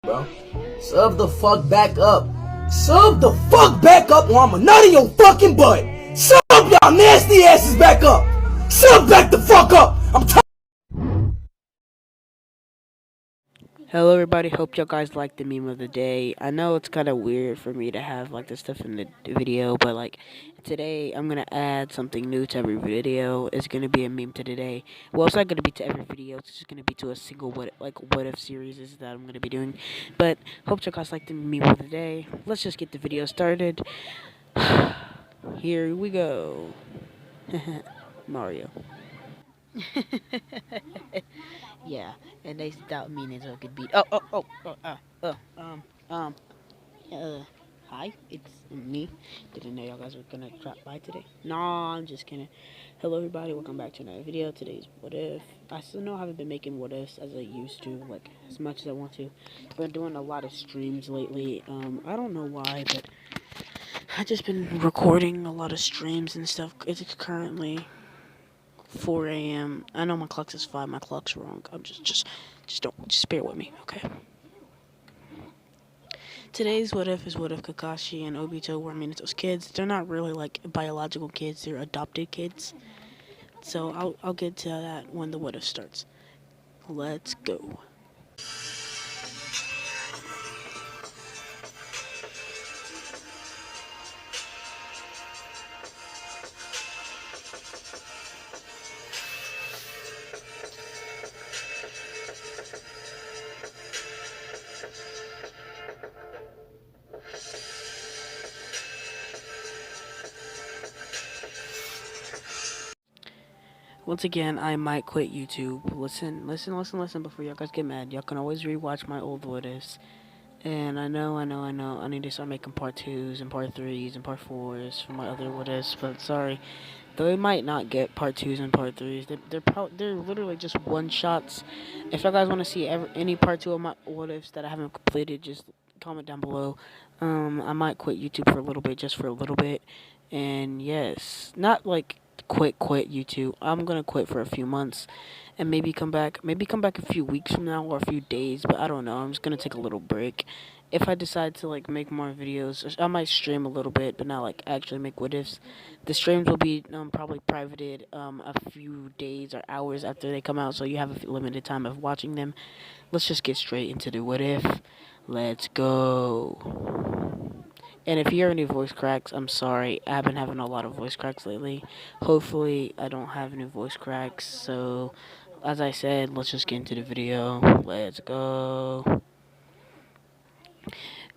Bro, sub the fuck back up. Sub the fuck back up or I'ma nut in your fucking butt. Sub y'all nasty asses back up. Sub back the fuck up. I'm tired. Hello everybody, hope y'all guys like the meme of the day. I know it's kind of weird for me to have like this stuff in the video, but like today I'm going to add something new to every video. It's going to be a meme to today. Well, it's not going to be to every video, it's just going to be to a single what if series is that I'm going to be doing. But hope y'all guys like the meme of the day. Let's just get the video started. Here we go. Mario. Yeah, and they stopped me until I could beat. Um, uh, Hi, it's me. Didn't know y'all guys were gonna drop by today. Nah, I'm just kidding. Hello, everybody. Welcome back to another video. Today's what if. I still know I haven't been making what ifs as I used to, like as much as I want to. I've been doing a lot of streams lately. I don't know why, but I just been recording a lot of streams and stuff. It's currently 4 a.m. I know my clock says 5. My clock's wrong. Just bear with me, okay? Today's what if is what if Kakashi and Obito were Minato's kids. They're not really like biological kids. They're adopted kids. So I'll get to that when the what if starts. Let's go. Once again, I might quit YouTube. Listen before y'all guys get mad. Y'all can always rewatch my old what ifs. And I know. I need to start making part 2s and part 3s and part 4s for my other what ifs. But sorry, though we might not get part 2s and part 3s. They're literally just one shots. If y'all guys want to see any part 2 of my what ifs that I haven't completed, just comment down below. I might quit YouTube for a little bit, just for a little bit. And yes, not like quit YouTube. I'm gonna quit for a few months and maybe come back a few weeks from now or a few days, but I don't know. I'm just gonna take a little break. If I decide to like make more videos, I might stream a little bit, but not like actually make what ifs. The streams will be probably privated a few days or hours after they come out, so you have a limited time of watching them. Let's just get straight into the what if. Let's go. And if you hear any voice cracks, I'm sorry. I've been having a lot of voice cracks lately. Hopefully, I don't have any voice cracks. So, as I said, let's just get into the video. Let's go.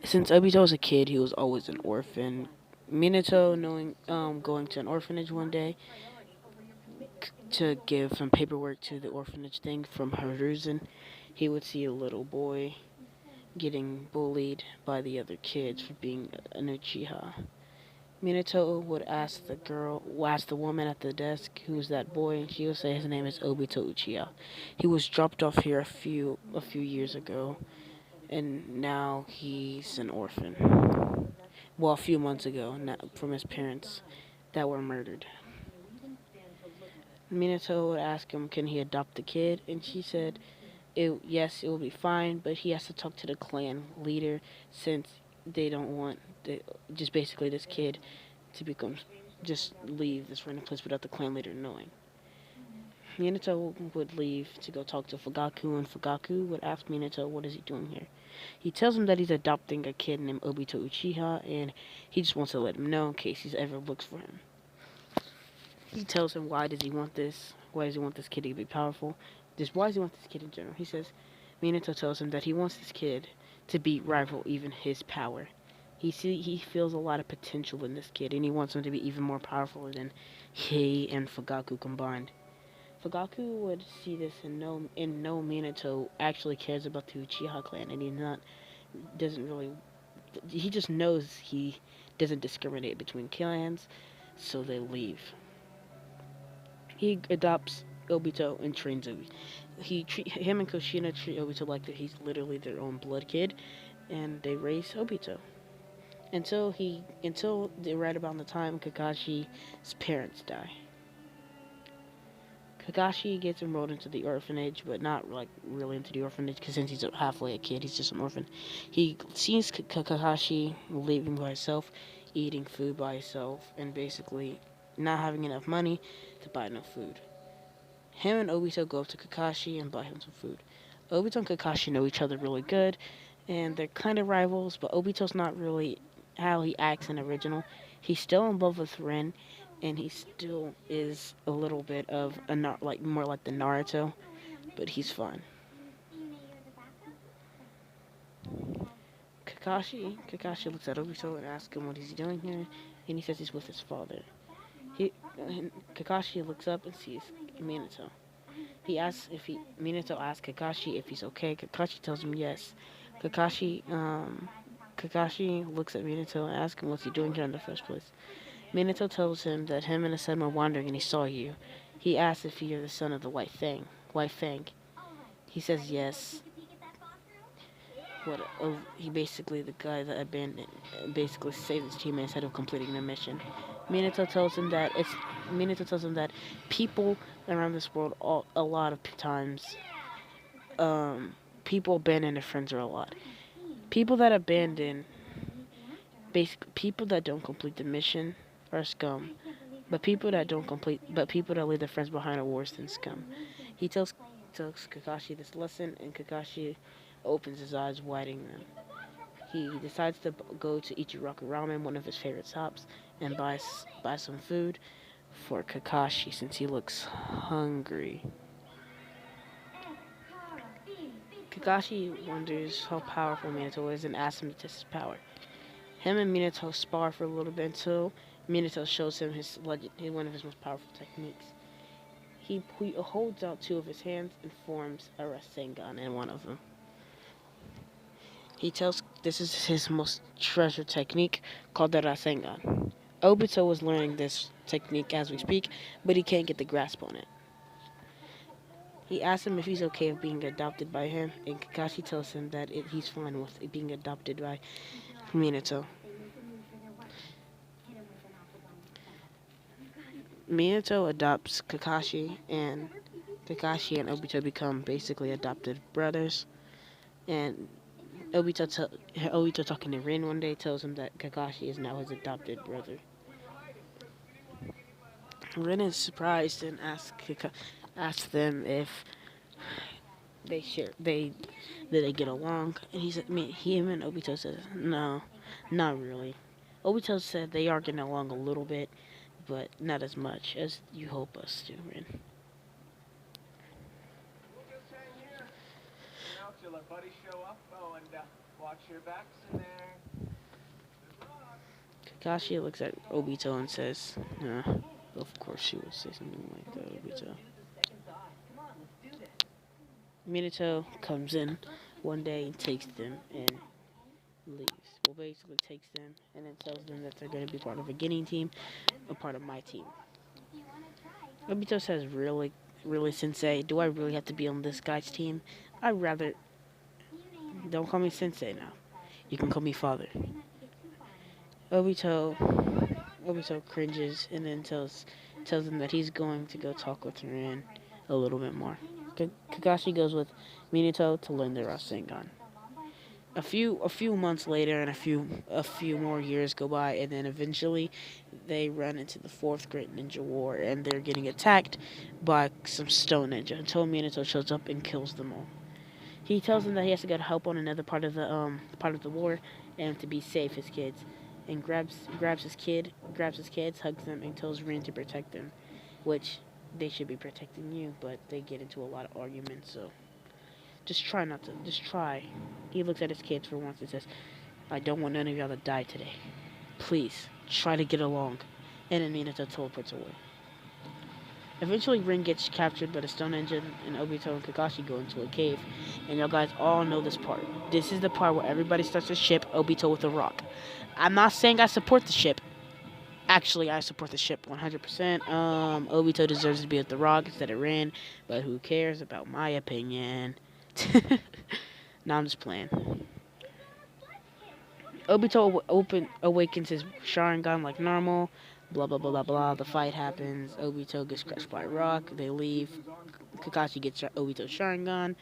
Since Obito was a kid, he was always an orphan. Minato, going to an orphanage one day to give some paperwork to the orphanage thing from Hiruzen, he would see a little boy getting bullied by the other kids for being an Uchiha. Minato would ask the woman at the desk, "Who's that boy?" And she would say his name is Obito Uchiha. He was dropped off here a few years ago, and now he's an orphan. Well, a few months ago, from his parents that were murdered. Minato would ask him, "Can he adopt the kid?" And she said, yes, it will be fine, but he has to talk to the clan leader since they don't want just basically this kid to just leave this random place without the clan leader knowing. Minato would leave to go talk to Fugaku, and Fugaku would ask Minato what is he doing here. He tells him that he's adopting a kid named Obito Uchiha, and he just wants to let him know in case he ever looks for him. He tells him why does he want this? Why does he want this kid to be powerful? Why does he want this kid in general? He says, Minato tells him that he wants this kid to beat rival even his power. He feels a lot of potential in this kid, and he wants him to be even more powerful than he and Fugaku combined. Fugaku would see this and know Minato actually cares about the Uchiha clan, and he just knows he doesn't discriminate between clans, so they leave. He adopts Obito and trains him. Him and Kushina treat Obito like that he's literally their own blood kid, and they raise Obito until right about the time Kakashi's parents die. Kakashi gets enrolled into the orphanage, but not like really into the orphanage because since he's halfway a kid, he's just an orphan. He sees Kakashi living by himself, eating food by himself, and basically not having enough money to buy enough food. Him and Obito go up to Kakashi and buy him some food. Obito and Kakashi know each other really good, and they're kind of rivals, but Obito's not really how he acts in original. He's still in love with Rin, and he still is a little bit of a like more like the Naruto, but he's fine. Kakashi looks at Obito and asks him what he's doing here, and he says he's with his father. Kakashi looks up and sees Minato. Minato asks Kakashi if he's okay. Kakashi tells him yes. Kakashi looks at Minato and asks him what's he doing here in the first place. Minato tells him that him and his son were wandering and he saw you. He asks if you're the son of the White Fang. He says yes. He basically the guy that abandoned, basically saved his team instead of completing the mission. Minato tells him that people around this world a lot of times, people abandon their friends a lot. People that abandon, basically people that don't complete the mission are scum. But people that leave their friends behind are worse than scum. He tells Kakashi this lesson, and Kakashi opens his eyes, widening them. He decides to go to Ichiraku Ramen, one of his favorite stops, and buy some food for Kakashi since he looks hungry. Kakashi wonders how powerful Minato is and asks him to test his power. Him and Minato spar for a little bit until Minato shows him one of his most powerful techniques. He holds out two of his hands and forms a Rasengan in one of them. He tells this is his most treasured technique called the Rasengan. Obito was learning this technique as we speak, but he can't get the grasp on it. He asks him if he's okay with being adopted by him, and Kakashi tells him that he's fine with being adopted by Minato. Minato adopts Kakashi and Obito become basically adopted brothers. And Obito talking to Rin one day tells him that Kakashi is now his adopted brother. Rin is surprised and asks them if they get along. And him and Obito says no, not really. Obito said they are getting along a little bit, but not as much as you hope us to, Rin. Kakashi looks at Obito and says, of course she would say something like that, Obito. Minato comes in one day and takes them and leaves. Well, basically takes them and then tells them that they're going to be part of a Guinea team, a part of my team. Obito says, really, Sensei, do I really have to be on this guy's team? I'd rather... Don't call me Sensei now. You can call me Father. Obito cringes and then tells him that he's going to go talk with Rin a little bit more. Kakashi goes with Minato to learn the Rasengan. A few months later and a few more years go by, and then eventually they run into the 4th Great Ninja War, and they're getting attacked by some stone ninja until Minato shows up and kills them all. He tells them that he has to go to help on another part of the war and to save his kids, and grabs his kids, hugs them, and tells Rin to protect them, which they should be protecting you, but they get into a lot of arguments, so just try. He looks at his kids for once and says, I don't want none of y'all to die today. Please, try to get along. And then Minato teleports away. Eventually, Rin gets captured by the Stone Ninja, and Obito and Kakashi go into a cave. And y'all guys all know this part. This is the part where everybody starts to ship Obito with a rock. I'm not saying I support the ship. Actually, I support the ship 100%. Obito deserves to be with the rock instead of Rin, but who cares about my opinion? Now I'm just playing. Obito awakens his Sharingan like normal. Blah blah blah blah blah. The fight happens. Obito gets crushed by a rock. They leave. Kakashi gets Obito's Sharingan,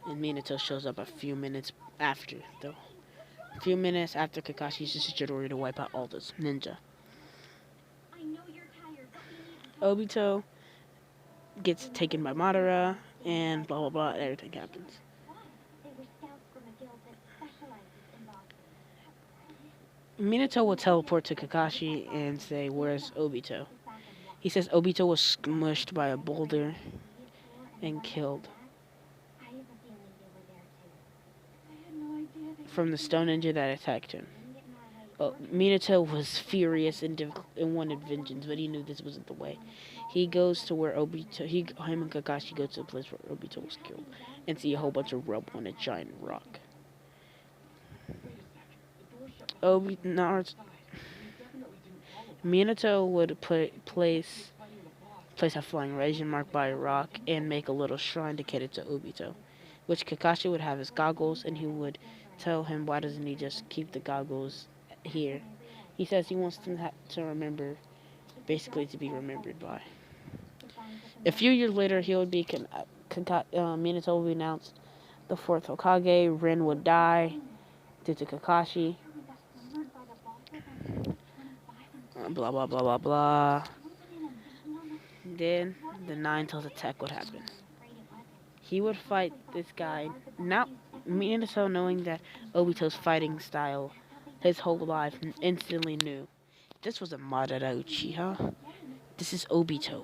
and Minato shows up a few minutes after, though. A few minutes after Kakashi uses Chidori to wipe out all this ninja. Obito gets taken by Madara, and blah blah blah. Everything happens. Minato will teleport to Kakashi and say, "Where's Obito?" He says Obito was smushed by a boulder and killed from the stone ninja that attacked him. Minato was furious and wanted vengeance, but he knew this wasn't the way. He goes to where him and Kakashi go to the place where Obito was killed and see a whole bunch of rubble on a giant rock. Minato would place a flying raisin mark by a rock and make a little shrine dedicated to Obito, which Kakashi would have his goggles, and he would tell him why doesn't he just keep the goggles here. He says he wants them to remember, basically to be remembered by. A few years later, he would be Minato would be announced the fourth Hokage. Rin would die due to Kakashi. Blah blah blah blah blah. Then the Nine Tails attack would happen. He would fight this guy. Not Minato, knowing that Obito's fighting style his whole life, instantly knew this was a Madara Uchiha. This is Obito.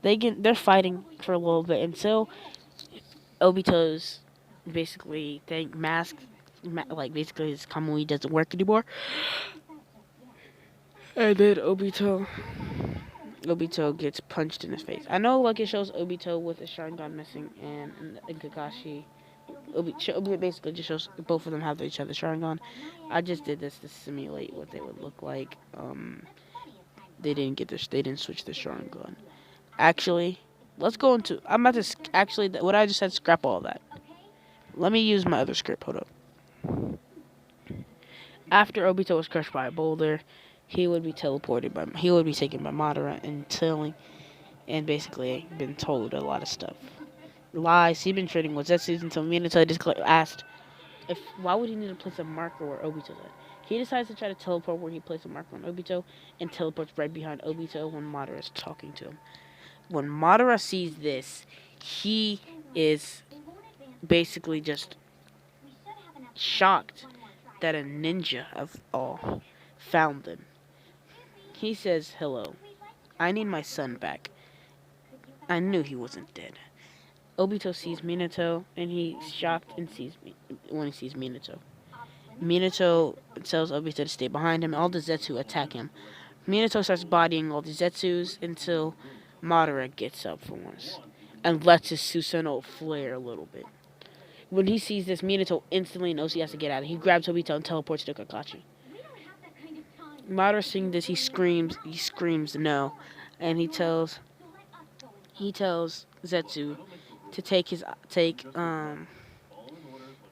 They're fighting for a little bit until Obito's basically basically his Kamui doesn't work anymore. And then Obito gets punched in his face. I know, like, it shows Obito with a Sharingan missing and Kakashi. Obito basically just shows both of them have each other's Sharingan. I just did this to simulate what they would look like. They didn't switch the Sharingan. Actually, let's go into. I'm about to actually what I just said. Scrap all that. Let me use my other script. Hold up. After Obito was crushed by a boulder, he would be taken by Madara and basically been told a lot of stuff. Lies. He'd been trading with Zetsus until Minato just asked why would he need to place a marker where Obito's at. He decides to try to teleport where he placed a marker on Obito and teleports right behind Obito when Madara is talking to him. When Madara sees this, he is basically just shocked that a ninja of all found them. He says, "Hello, I need my son back. I knew he wasn't dead." Obito sees Minato, and he's shocked when he sees Minato. Minato tells Obito to stay behind him. All the Zetsu attack him. Minato starts bodying all the Zetsus until Madara gets up for once and lets his Susanoo flare a little bit. When he sees this, Minato instantly knows he has to get out of it. He grabs Obito and teleports to Kakashi. Madara seeing this, he screams no, and he tells Zetsu to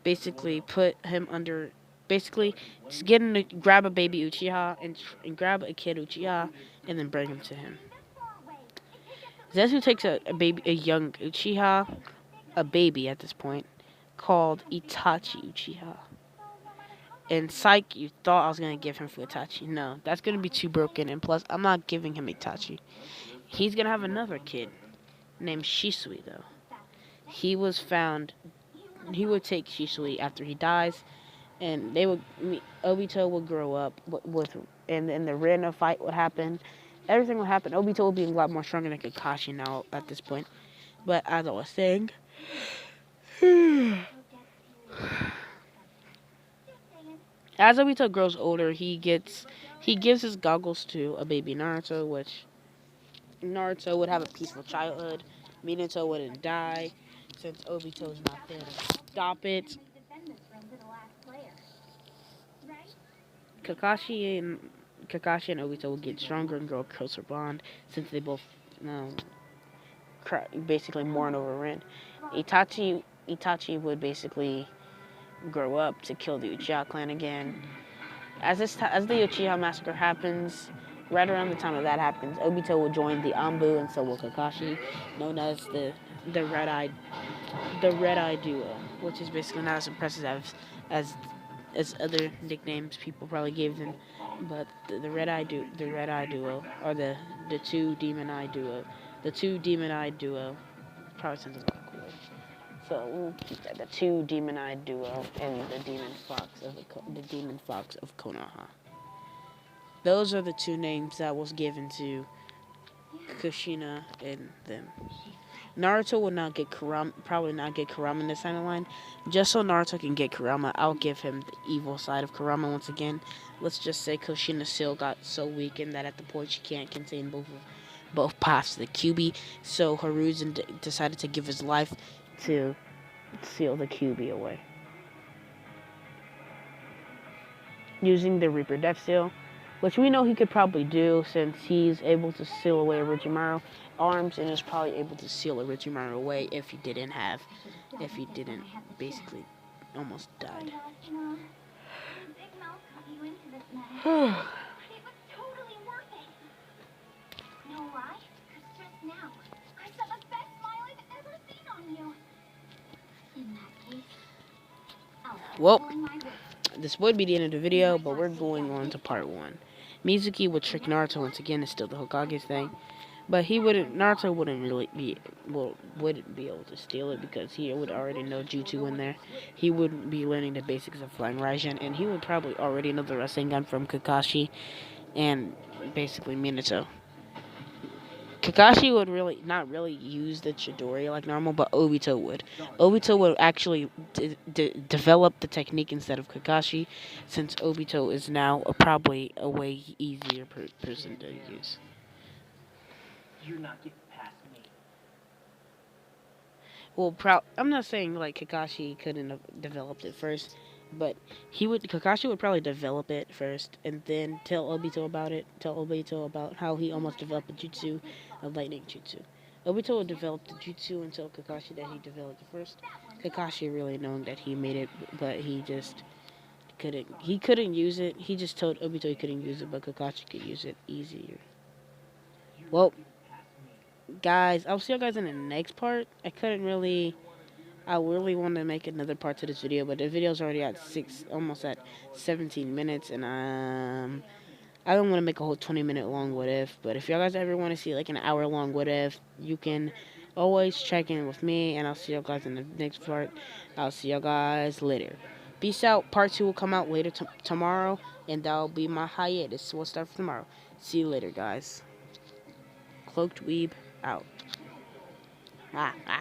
basically put him under, basically just get him to grab a baby Uchiha and grab a kid Uchiha and then bring him to him. Zetsu takes a young Uchiha, a baby at this point, called Itachi Uchiha. And psych, you thought I was going to give him for Itachi. No, that's going to be too broken, and plus, I'm not giving him Itachi. He's going to have another kid named Shisui, though. He would take Shisui after he dies, and Obito would grow up with him, and then the Rena fight would happen. Everything would happen. Obito would be a lot more stronger than Kakashi now at this point. But as I was saying, as Obito grows older, he gives his goggles to a baby Naruto, which Naruto would have a peaceful childhood. Minato wouldn't die since Obito's not there to stop it. Kakashi and Obito will get stronger and grow a closer bond since they both basically mourn over Rin. Itachi would basically grow up to kill the Uchiha clan again. as the Uchiha massacre happens, right around the time that happens, Obito will join the Anbu, and so will Kakashi, known as the Red Eye Duo, which is basically not as impressive as as other nicknames people probably gave them, but the Red Eye Duo, or the two Demon Eye Duo, probably sounds a lot cooler. So we'll keep that, the two Demon Eye Duo and the Demon Fox of Konoha. Those are the two names that was given to Kushina and them. Naruto will not get Kurama, probably not get Kurama in this timeline. Just so Naruto can get Kurama, I'll give him the evil side of Kurama once again. Let's just say Kushina still got so weakened that at the point she can't contain both paths to the Kyuubi, so Hiruzen decided to give his life to seal the Kyuubi away. Using the Reaper Death Seal, which we know he could probably do since he's able to seal away Orochimaru arms and is probably able to seal Orochimaru away if he didn't basically almost died. Well, this would be the end of the video, but we're going on to part 1. Mizuki would trick Naruto once again. It's still the Hokage's thing, but Naruto wouldn't be able to steal it because he would already know Jutsu in there. He would be learning the basics of Flying Raijin, and he would probably already know the Rasengan from Kakashi and basically Minato. Kakashi would not really use the Chidori like normal, but Obito would. Obito would actually develop the technique instead of Kakashi, since Obito is now probably a way easier person to use. You're not getting past me. Well, I'm not saying like Kakashi couldn't have developed it first, but Kakashi would probably develop it first and then tell Obito about how he almost developed a jutsu, a lightning jutsu. Obito would develop the jutsu and tell Kakashi that he developed it first. Kakashi really knowing that he made it, but he just couldn't use it. He just told Obito he couldn't use it, but Kakashi could use it easier. Well, guys, I'll see you guys in the next part. I really want to make another part to this video, but the video's already at almost at 17 minutes, and I don't want to make a whole 20-minute long what if. But if y'all guys ever want to see like an hour long what if, you can always check in with me, and I'll see y'all guys in the next part. I'll see y'all guys later. Peace out. Part 2 will come out later tomorrow, and that'll be my hiatus. We'll start tomorrow. See you later, guys. Cloaked Weeb out.